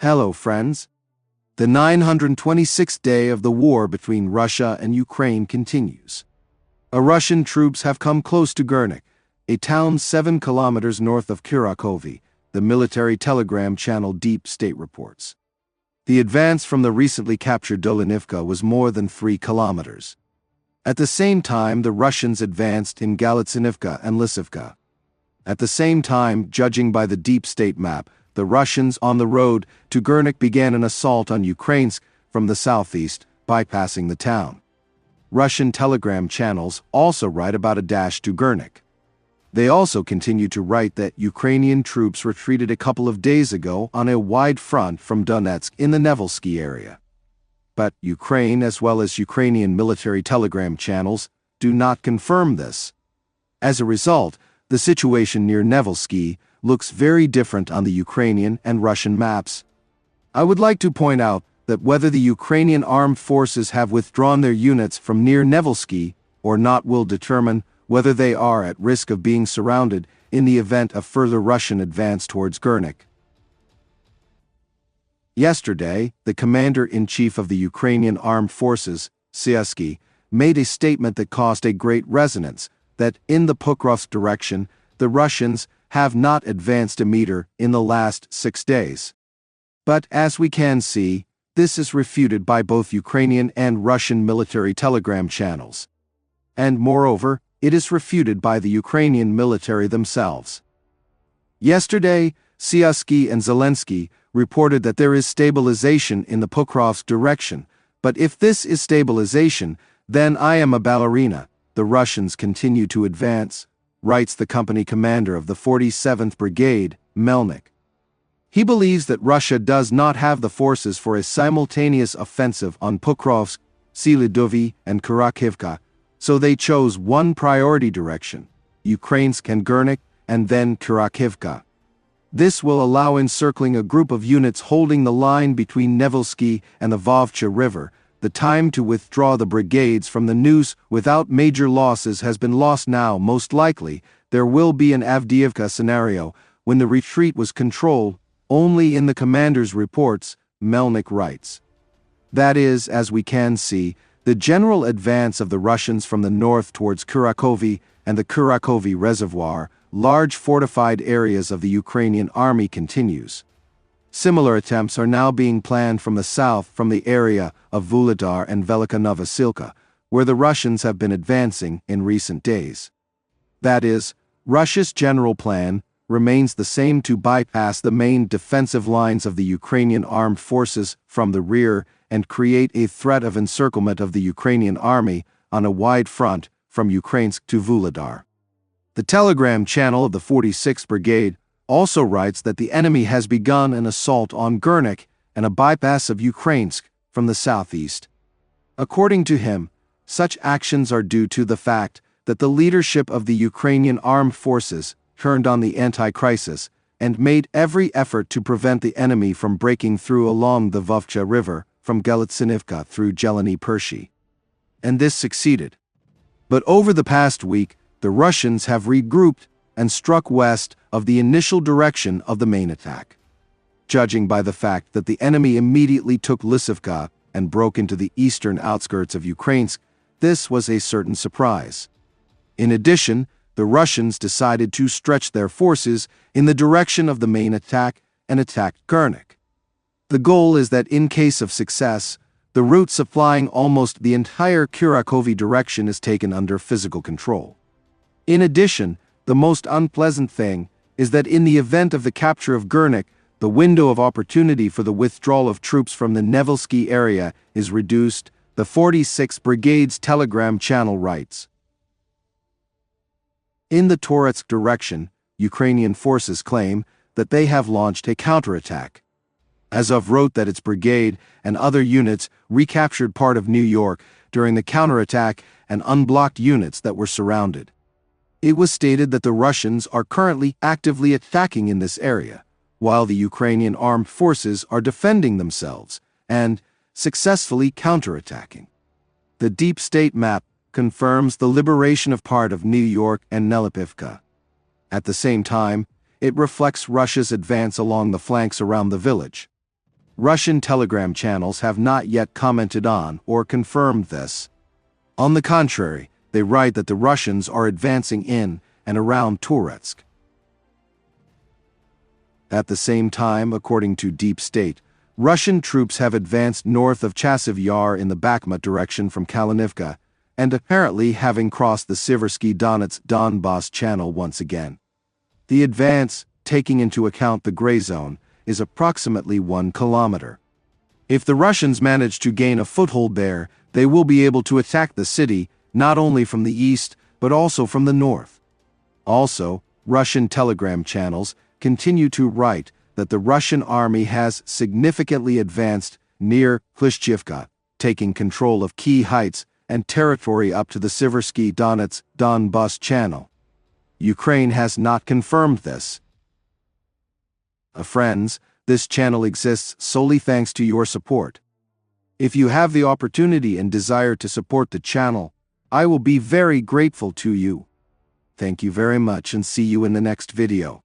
Hello, friends. The 926th day of the war between Russia and Ukraine continues. Russian troops have come close to Hirnyk, a town 7 kilometers north of Kurakovy, the military telegram channel Deep State reports. The advance from the recently captured Dolinivka was more than 3 kilometers. At the same time, the Russians advanced in Galitsinivka and Lysivka. At the same time, judging by the Deep State map, the Russians on the road to Hirnyk began an assault on Ukrainsk from the southeast, bypassing the town. Russian telegram channels also write about a dash to Hirnyk. They also continue to write that Ukrainian troops retreated a couple of days ago on a wide front from Donetsk in the Nevelsky area. But Ukraine, as well as Ukrainian military telegram channels, do not confirm this. As a result, the situation near Nevelsky looks very different on the Ukrainian and Russian maps. I would like to point out that whether the Ukrainian armed forces have withdrawn their units from near Nevelsky or not will determine whether they are at risk of being surrounded in the event of further Russian advance towards Hirnyk. Yesterday, the commander-in-chief of the Ukrainian armed forces, Syrskyi, made a statement that caused a great resonance, that in the Pokrovsk direction, the Russians have not advanced a meter in the last 6 days. But as we can see, this is refuted by both Ukrainian and Russian military telegram channels. And moreover, it is refuted by the Ukrainian military themselves. Yesterday, Syrskyi and Zelensky reported that there is stabilization in the Pokrovsk direction, but if this is stabilization, then I am a ballerina. The Russians continue to advance, writes the company commander of the 47th Brigade, Hirnyk. He believes that Russia does not have the forces for a simultaneous offensive on Pokrovsk, Selidovy, and Kharkivka, so they chose one priority direction, Ukrainsk and Hirnyk, and then Kharkivka. This will allow encircling a group of units holding the line between Nevelsky and the Vovcha River. The time to withdraw the brigades from the Neuse without major losses has been lost now. Most likely, there will be an Avdiivka scenario when the retreat was controlled only in the commander's reports, Hirnyk writes. That is, as we can see, the general advance of the Russians from the north towards Kurakovy and the Kurakovy Reservoir, large fortified areas of the Ukrainian army, continues. Similar attempts are now being planned from the south from the area of Vuhledar and Velika Novosilka, where the Russians have been advancing in recent days. That is, Russia's general plan remains the same: to bypass the main defensive lines of the Ukrainian armed forces from the rear and create a threat of encirclement of the Ukrainian army on a wide front from Ukrainsk to Vuhledar. The telegram channel of the 46th Brigade also writes that the enemy has begun an assault on Hirnyk and a bypass of Ukrainsk from the southeast. According to him, such actions are due to the fact that the leadership of the Ukrainian armed forces turned on the anti-crisis and made every effort to prevent the enemy from breaking through along the Vovcha River from Galitsinivka through Yevhenii Pershi. And this succeeded. But over the past week, the Russians have regrouped and struck west of the initial direction of the main attack. Judging by the fact that the enemy immediately took Lysivka and broke into the eastern outskirts of Ukrainsk, this was a certain surprise. In addition, the Russians decided to stretch their forces in the direction of the main attack and attacked Hirnyk. The goal is that in case of success, the route supplying almost the entire Kurakovy direction is taken under physical control. In addition, the most unpleasant thing is that in the event of the capture of Hirnyk, the window of opportunity for the withdrawal of troops from the Nevelsky area is reduced, the 46th Brigade's telegram channel writes. In the Toretsk direction, Ukrainian forces claim that they have launched a counterattack. Azov wrote that its brigade and other units recaptured part of New York during the counterattack and unblocked units that were surrounded. It was stated that the Russians are currently actively attacking in this area, while the Ukrainian armed forces are defending themselves and successfully counterattacking. The Deep State map confirms the liberation of part of New York and Nelipivka. At the same time, it reflects Russia's advance along the flanks around the village. Russian Telegram channels have not yet commented on or confirmed this. On the contrary, they write that the Russians are advancing in and around Toretsk. At the same time, according to Deep State, Russian troops have advanced north of Chasiv Yar in the Bakhmut direction from Kalinivka, and apparently having crossed the Siversky Donetsk-Donbass channel once again. The advance, taking into account the gray zone, is approximately 1 kilometer. If the Russians manage to gain a foothold there, they will be able to attack the city not only from the east but also from the north. Also, Russian telegram channels continue to write that the Russian army has significantly advanced near Klishchivka, taking control of key heights and territory up to the Siversky Donetsk-Donbass channel. Ukraine has not confirmed this. Friends, this channel exists solely thanks to your support. If you have the opportunity and desire to support the channel, I will be very grateful to you. Thank you very much and see you in the next video.